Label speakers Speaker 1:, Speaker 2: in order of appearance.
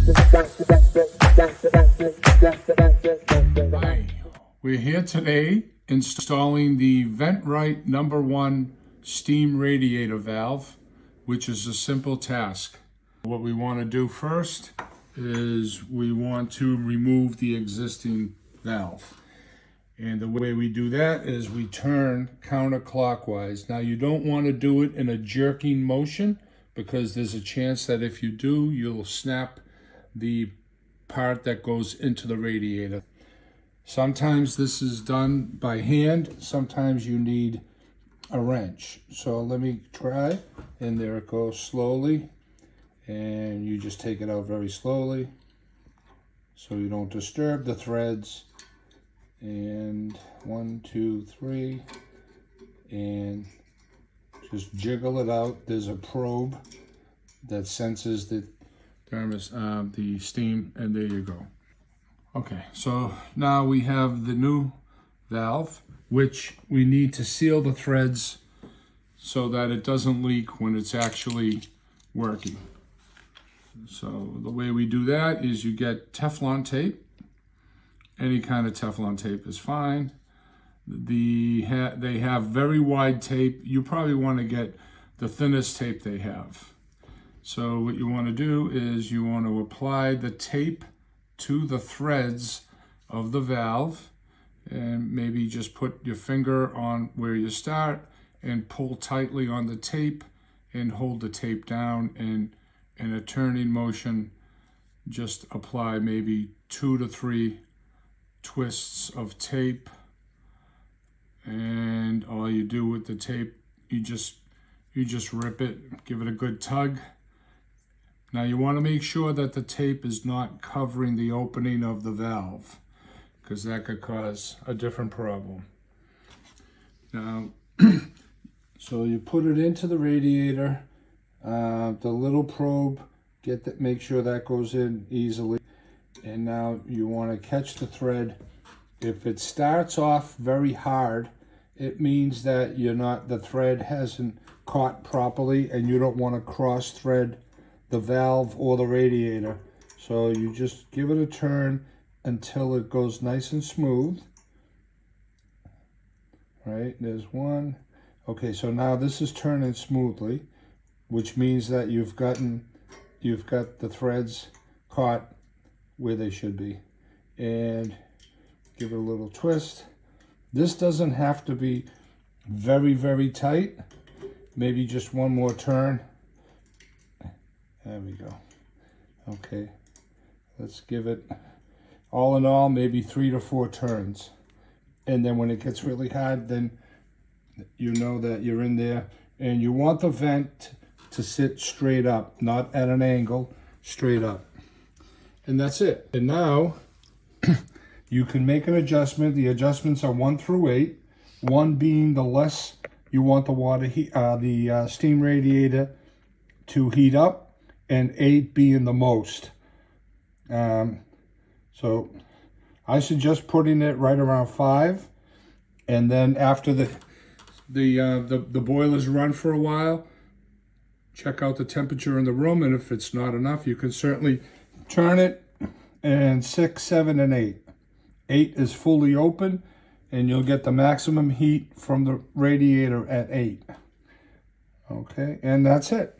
Speaker 1: Hi, we're here today installing the Vent-Rite #1 steam radiator valve, which is a simple task. What we want to do first is we want to remove the existing valve. And the way we do that is we turn counterclockwise. Now you don't want to do it in a jerking motion because there's a chance that if you do, you'll snap the part that goes into the radiator. Sometimes this is done by hand, sometimes you need a wrench. So let me try, and there it goes slowly. And you just take it out very slowly so you don't disturb the threads. And 1, 2, 3, and just jiggle it out. There's a probe that senses the steam, and there you go. Okay, so now we have the new valve, which we need to seal the threads so that it doesn't leak when it's actually working. So the way we do that is you get Teflon tape. Any kind of Teflon tape is fine. They have very wide tape. You probably want to get the thinnest tape they have. So what you want to do is you want to apply the tape to the threads of the valve, and maybe just put your finger on where you start and pull tightly on the tape and hold the tape down, and in a turning motion just apply maybe 2 to 3 twists of tape. And all you do with the tape, you just rip it, give it a good tug. Now you want to make sure that the tape is not covering the opening of the valve, because that could cause a different problem. Now, so you put it into the radiator, the little probe, make sure that goes in easily. And now you want to catch the thread. If it starts off very hard, it means that the thread hasn't caught properly, and you don't want to cross thread the valve or the radiator. So you just give it a turn until it goes nice and smooth. Right, there's one. Okay, so now this is turning smoothly, which means that you've got the threads caught where they should be. And give it a little twist. This doesn't have to be very, very tight. Maybe just one more turn. There we go. Okay, let's give it, all in all, maybe 3 to 4 turns. And then when it gets really hard, then you know that you're in there. And you want the vent to sit straight up, not at an angle, straight up. And that's it. And now you can make an adjustment. The adjustments are 1 through 8. 1 being the less you want the steam radiator to heat up, and 8 being the most. So I suggest putting it right around 5, and then after the boilers run for a while, check out the temperature in the room, and if it's not enough, you can certainly turn it. And 6, 7, and 8. 8 is fully open, and you'll get the maximum heat from the radiator at 8. Okay, and that's it.